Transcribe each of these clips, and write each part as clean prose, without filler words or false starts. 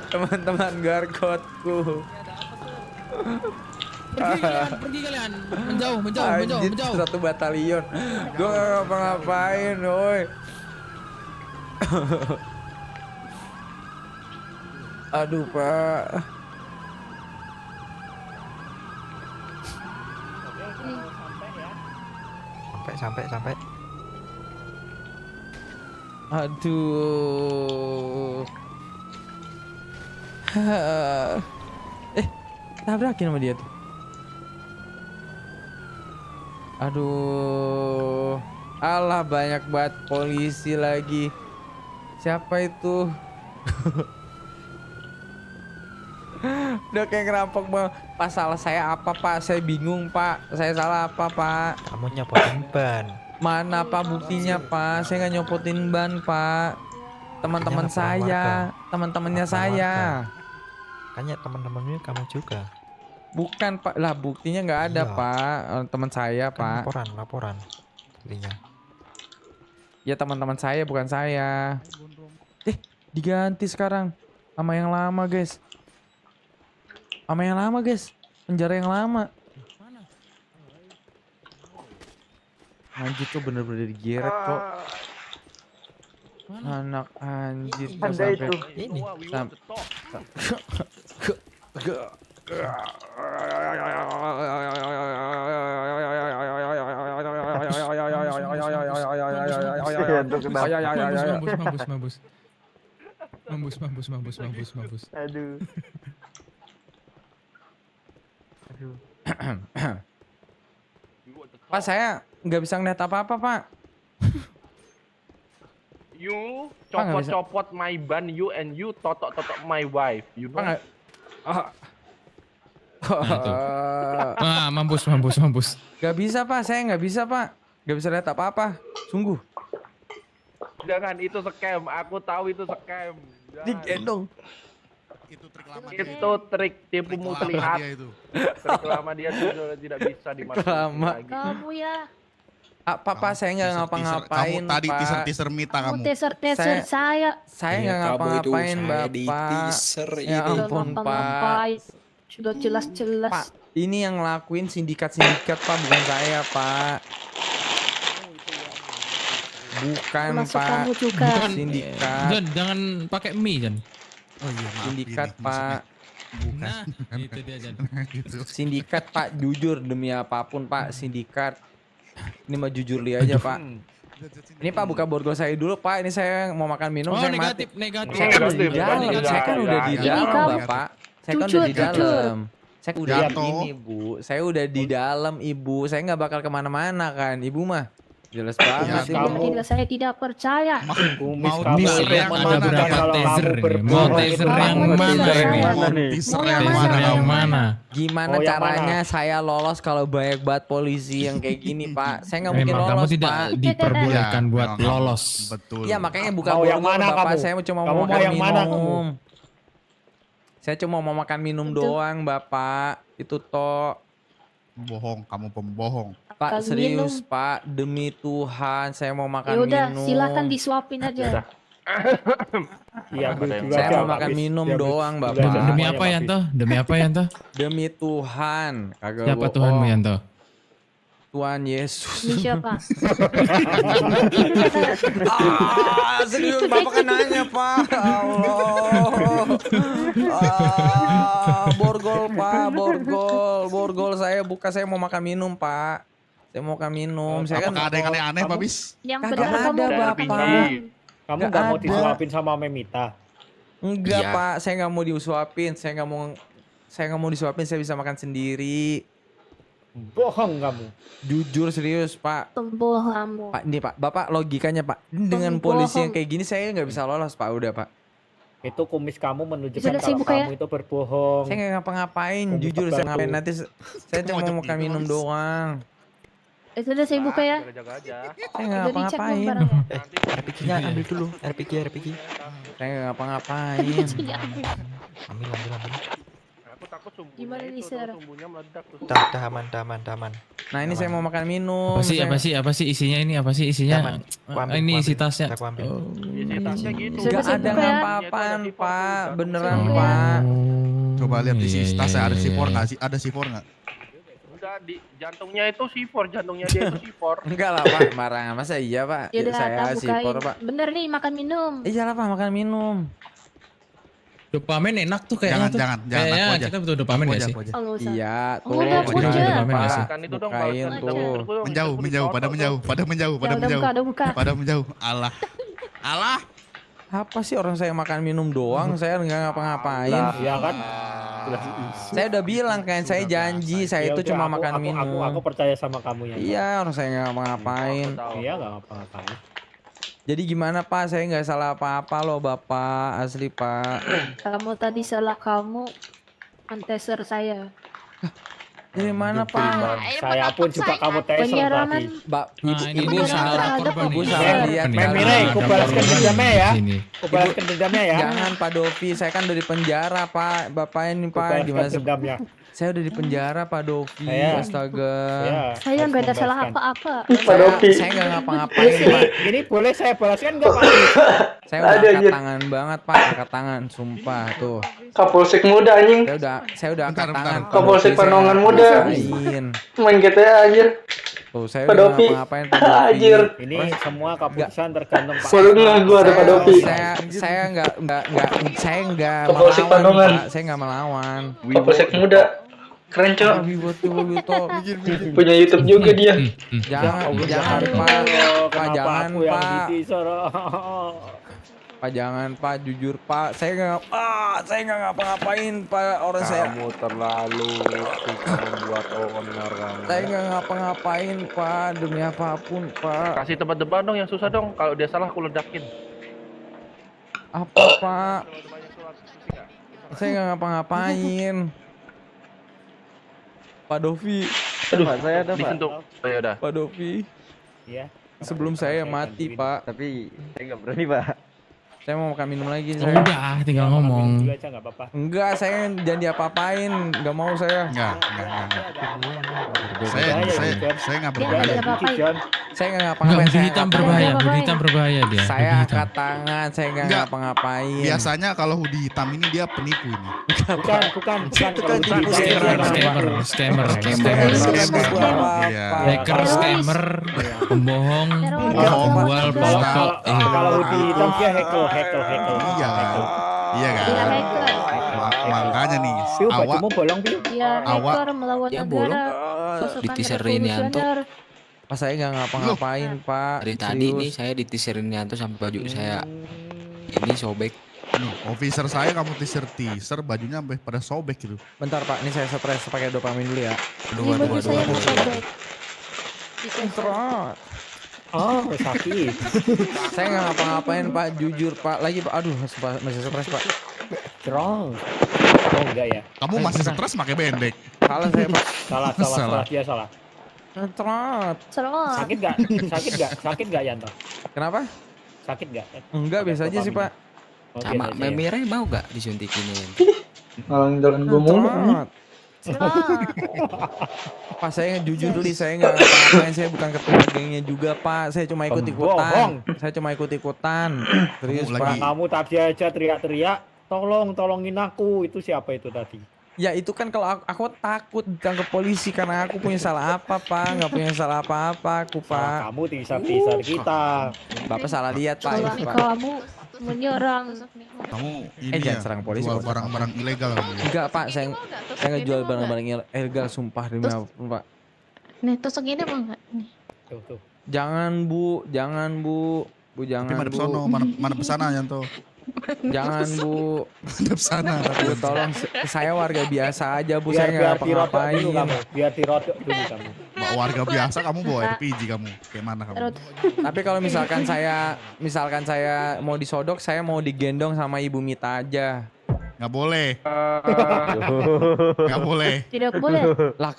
Teman-teman garkotku. Pergi kalian. Menjauh. Satu batalion. Gue gak ngapa-ngapain, woi. Aduh, Pak. Sampai. Aduh. Tabrakin sama dia tuh. Aduh. Alah, banyak banget polisi lagi. Siapa itu? Udah kayak ngerampok bang. Pak, salah saya apa Pak? Saya bingung Pak. Saya salah apa Pak? Kamu nyopotin ban. Mana Pak buktinya Pak? Saya nggak nyopotin ban Pak. Teman-teman saya, teman-temannya saya. Kayaknya teman-temannya kamu juga. Bukan Pak, lah buktinya nggak ada Iya. Pak. Teman saya Kan Pak. laporan. Buktinya. Ya teman-teman saya bukan saya. Diganti sekarang sama yang lama guys. Penjara yang lama. Anjir tuh bener-bener digeret kok. Anak anjir tuh sampai Ini. Mampus. Aduh. Pak, saya nggak bisa ngeliat apa-apa Pak. You Pak, nggak bisa. copot my ban you and you totok my wife. You know? Pak nggak. Mampus. Gak bisa Pak, saya nggak bisa Pak. Nggak bisa lihat apa-apa. Sungguh. Jangan, itu scam. Aku tahu itu scam. Jangan. Digendong. Itu trik lama Itu trik tipu muslihat. Trik lama dia sudah tidak bisa dimasukin Lama. lagi. Kamu ya. Pak, saya nggak ngapa-ngapain Kamu tadi Pak. teaser Mita Kamu kamu. teser saya. Saya nggak ngapa-ngapain Bapak. Ya ampun Pak. Sudah jelas-jelas. Pak, ini yang ngelakuin sindikat Pak, bukan saya Pak. Bukan Masuk Pak. kamu juga. Sindikat. Jan, jangan pakai mie Jan. Oh iya, maaf, Sindikat ini Pak. Nah, itu dia Jan. gitu. Sindikat Pak, jujur demi apapun Pak, sindikat. Ini mah jujur li aja Pak. Ini Pak buka borgol saya dulu Pak, ini saya mau makan minum. Oh, saya negatif. Saya kan udah di dalam, saya kan udah di Ini dalam kamu. Bapak. Saya kan udah di Jujur. dalam. Saya udah Jatuh. ini Bu, saya udah di dalam Ibu. Saya nggak bakal kemana-mana kan, Ibu mah. Jelas banget Ya, Ibu. Tidak, saya tidak percaya. Mau Ini teaser lihat yang ada mana? berapa taser nih. Mau taser yang mana ini? Mau teaser Mau yang yang Taser mana? yang mana? Gimana Oh, yang caranya saya lolos kalau banyak banget polisi yang kayak gini Pak? Saya nggak mungkin Memang kamu lolos tidak Pak. diperbolehkan Ya, buat memang kamu. lolos. Betul. Ya makanya buka Mau yang borgol mana Bapak, kamu? saya cuma Kamu mau mau makan yang mana minum. Saya cuma mau makan minum Betul. doang Bapak. Itu toh. Bohong, kamu pembohong. Pak Bakal serius minum. Pak, demi Tuhan saya mau makan Ya udah, minum. silakan disuapin aja. Iya, Saya mau makan minum doang Bapak. Demi apa Yanto? Demi apa Yanto? Demi Tuhan. Kagak Siapa bohong. Tuhanmu Yanto? Tuhan Yesus. Ini siapa? Serius Bapak kan nanya Pak. Allah. Borgol Pak, borgol saya buka, saya mau makan minum Pak. Saya mau makan minum. Saya kan Apakah ada yang aneh-aneh, Pak Bis? Yang Kagak benar kamu ada, berapa? Bapak. Kamu Nggak nggak mau ada. disuapin sama Memita? enggak Iya. Pak, saya nggak mau disuapin. Saya nggak mau disuapin, saya bisa makan sendiri. Bohong kamu. Jujur serius Pak. Pembohong kamu. Pak, ini Pak, Bapak logikanya Pak. Dengan Pembohong. polisi yang kayak gini saya nggak bisa lolos Pak, udah Pak. Itu kumis kamu menunjukkan Sudah, saya kalau buka ya. kamu itu berbohong. Saya nggak ngapa-ngapain, Kumis jujur saya terbaru. ngapain nanti. Saya cuma mau makan minum doang. Itu udah saya buka ya. Jaga-jaga aja. Saya nggak Udah dicek belum ngapa-ngapain. barangnya? Nanti RPG-nya ambil dulu. RPG. Saya nggak ngapa-ngapain. Sini, ambil. Ambil. aku takut Apa sumbunya Gimana nih, itu? Sir? Sumbunya meledak tuh. Dah aman. Nah ini saya mau makan minum. Apa sih isinya ini? Apa sih isinya? Aman. Aku ambil, Ini aku isi ambil. tasnya. Aku ambil. Oh. Isi tasnya gitu. Sudah Gak saya ada buka ya. apa-apaan pak, beneran Saya buka ya. pak. Coba lihat isi Iya, tasnya iya, ada iya, C4 iya. nggak sih? Ada C4 nggak? Enggak, di jantungnya itu C4, jantungnya dia itu C4. Enggak lah pak, barangan masa iya pak. Ya udah, Saya tak sipor bukain. pak. Bener nih makan minum. Iya lah pak, makan minum. Dopamin enak tuh kayaknya tuh. Jangan, Kayaknya aku aja. kita butuh dopamin Aku gak aja, sih? aku aja. Oh, nggak usah. Iya Oh, tuh. udah, aku aja. Pak, Nggak sih? Kan itu dong bukain balaskan tuh. Menjauh, pada menjauh, pada menjauh, pada Ya, udah menjauh. buka, udah buka. Pada menjauh. Allah. Allah. Apa sih orang saya makan minum doang, saya nggak ngapa-ngapain. Iya kan? Saya udah bilang kan, saya janji, saya Ya itu udah, cuma aku- makan aku- minum. Aku percaya sama kamu ya. Iya, orang saya nggak ngapa-ngapain. Iya nggak apa-apa. Jadi gimana pak, saya nggak salah apa-apa loh bapak, asli pak. Kamu tadi salah kamu menteser saya. Dari mana pak? Saya pun juga kamu teser Penyiraman. tadi. Mbak, Nah, ibu, ini ibu kan salah. ada ada korban Ibu nih. salah Ada lihat korban kan. nih. Mire, aku Ada balaskan korban dendamnya di ya. sini. Aku balaskan dendamnya ya. Jangan Pak Dovi, saya kan udah di penjara Pak. Bapak ini Aku Pak, balaskan gimana sih? dendamnya. Saya udah di penjara Pak Dovi, Saya- astaga. Ya, Saya harus nggak ada salah membalaskan. apa-apa. Saya nggak ngapa-ngapain Pak. Ini boleh saya balaskan nggak Pak? Saya udah angkat tangan banget Pak, angkat tangan, sumpah tuh. Kapolsek muda anjing, Saya udah angkat Bentar, tangan. bentar. Pak Kapolsek Dovi, saya Panongan nggak muda. ngapa-ngapain. main GTA anjir. Tuh, saya Pak udah Dovi. ngapa-ngapain Pak Dovi. Anjir. Ini semua keputusan tergantung Pak. Baru ngeh gua ada Pak Dovi. Saya nggak Kapolsek melawan Panongan. Pak. Saya nggak melawan. Kapolsek muda. Keren cok. Wiboto. Punya YouTube juga dia. Jangan Aduh. Pak. Oh, Pak kenapa jangan aku yang Pak. ditisor? Pak jangan Pak, jujur Pak, saya nggak ngapa-ngapain Pak, orang saya. Kamu terlalu suka membuat onar kamu. Saya nggak ngapa-ngapain Pak, demi apapun Pak. Kasih tempat depan dong yang susah dong. Kalau dia salah aku ledakin. Apa Pak? Saya nggak ngapa-ngapain. Pak Dovi, Aduh. Saya ada disentuh. Oh, ya udah. Pak Dovi, Iya. sebelum saya mati Pak, Tapi saya nggak berani pak. saya mau makan minum lagi Oh, saya. udah, tinggal ngomong. Juga aja nggak apa-apa. Enggak, saya jangan diapa-apain, nggak mau saya. Enggak. Bahaya, Saya nggak Dia berbahaya. nggak ada apa-apa. John. Saya nggak Enggak, ngapa-ngapain. hoodie Saya hitam ngapa- berbahaya, Apa-apa hoodie hitam berbahaya dia. Saya hoodie hitam. angkat tangan, saya nggak Enggak. ngapa-ngapain. Biasanya kalau hoodie hitam ini dia penipu ini. Bukan. Kalau tipu bukan, scammer, Scammer. Iya. Hacker, Teroris. scammer, pembohong, Teroris. penjual Teroris. pokok. Kalau hoodie hitam dia hekel. Iya. Iya kan? Dia hacker. Makanya nih, Piu, awak bajumu bolong, Piu. Dia Awak- hacker melawan Dia negara. bolong. Pasukan Ditiserin Yanto. revolusioner. Pas saya nggak ngapa-ngapain Pak. Dari tadi Serius. nih saya ditiserin Yanto sampai baju saya ini sobek. nih, officer saya kamu teaser bajunya sampai pada sobek gitu. Bentar Pak, ini saya stres pakai dopamin dulu ya. Aduh, Ini aduh, baju aduh, saya aduh. disobek. Diteser. Oh, sakit. Saya nggak ngapa-ngapain Pak, jujur Pak. Lagi Pak, aduh masih stres Pak. Strong. Oh enggak ya. Kamu masih stres pakai bendek. Salah saya Pak. Salah. Dia salah. Stres. Serot. Sakit nggak Yanto? Kenapa? Sakit nggak? Enggak, biasa aja sih Pak. Oh, Sama biasa aja ya. Memire mau gak disuntikin Yanto? Malang jalan gua mulu anjing. Stres. Serot. Pak saya jujur dulu, saya nggak ngapa-ngapain, saya bukan ketua gengnya juga Pak. Saya cuma Bohong. ikut-ikutan. Saya cuma ikut-ikutan. Serius Kamu Pak. lagi- Kamu tadi aja teriak-teriak, tolongin aku. Itu siapa itu tadi? Ya itu kan kalau aku takut ditangkap polisi karena aku punya salah apa Pak, nggak punya salah apa-apa aku Pak. Kamu teaser kita. Bapak salah lihat Pak. Kalau itu, Pak. kamu menyerang. Kamu ini jangan ya, serang polisi, jual Pak. barang-barang ilegal kamu. ya? Enggak Pak, saya nggak jual barang-barang ilegal, sumpah demi apapun Pak. Nih, tusuk ini mau nggak? Nih. Tuh. Jangan Bu, Bu Tapi jangan madep Bu, sono, madep sana Yanto. jangan Bu, Madep sana. Bu tolong saya warga biasa aja Bu, saya Biar nggak dirodok dulu ngapa-ngapain. kamu. Biar dirodok dulu kamu. Mbak warga biasa kamu bawa RPG kamu. Kayak mana kamu? Serot. Tapi kalau misalkan saya mau disodok, saya mau digendong sama Ibu Mita aja. Nggak boleh. Nggak boleh. Tidak boleh. Lah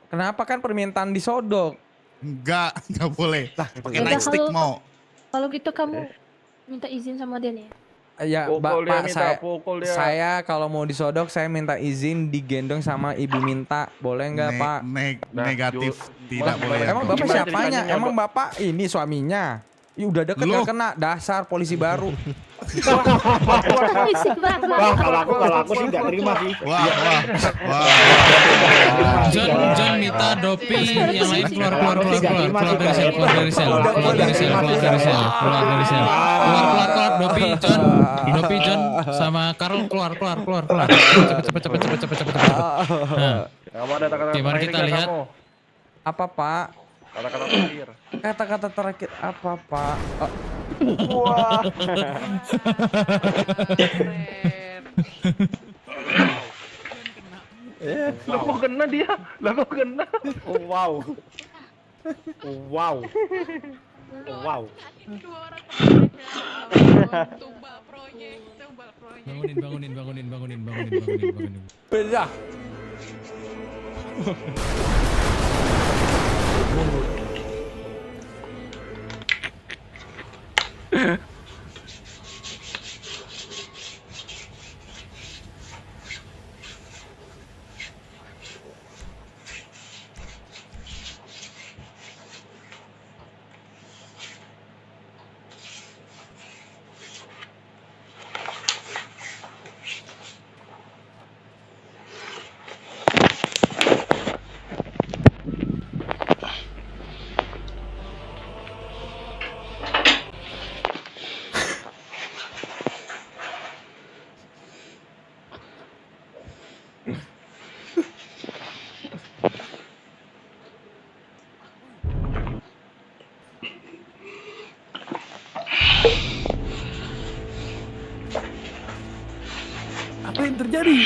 kenapa kan permintaan disodok? Nggak boleh. Lah Pakai Yaudah, nightstick kalau- mau. Kalau gitu kamu minta izin sama dia nih. Ya, Pukul dia, Pak, minta pukul dia. saya kalau mau disodok saya minta izin digendong sama Ibu Minta. Boleh nggak, Pak? Negatif, tidak Mas, boleh. Emang Bang. Bapak Gimana siapanya? ceritanya, Emang Bapak ini suaminya? Ih, udah deket Loh. nggak kena dasar polisi baru. Polisi baru. Wah, kalau aku sih nggak terima sih. Wah. John minta Dopi yang lain keluar dari sel, keluar dari sel. Dopi John sama Karl keluar. Cepet. Nah, Kamu ada kata-kata Oke, mari terakhir kita nggak lihat. kamu? Apa, Pak? Kata-kata terakhir. Kata-kata terakhir apa, Pak? Wah. Lah kok kena dia? Lah kok kena? Oh, wow. Oh, wow. Oh, wow. bangunin. Beda. Apa yang terjadi?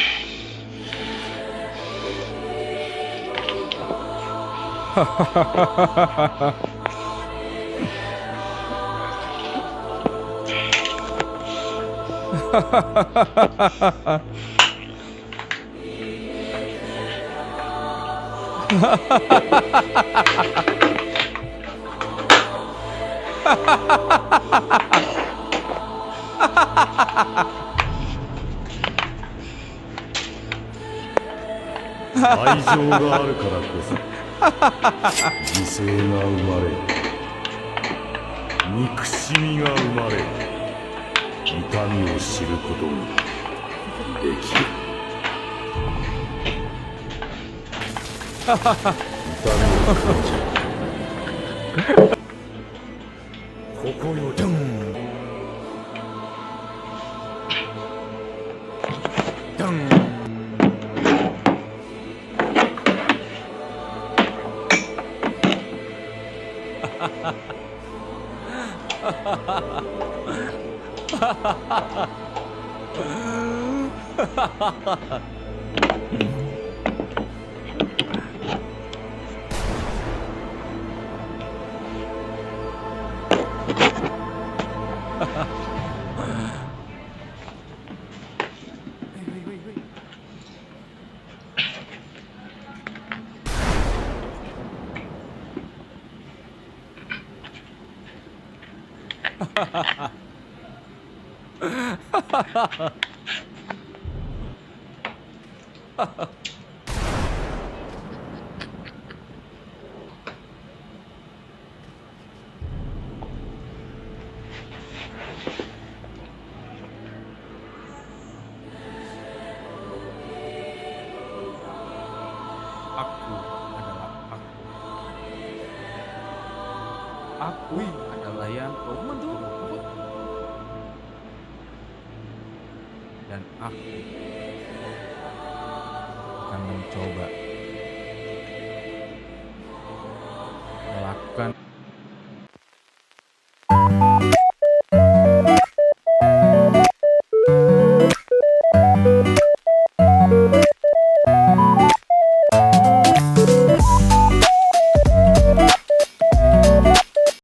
Aku adalah yang dan aku akan mencoba melakukan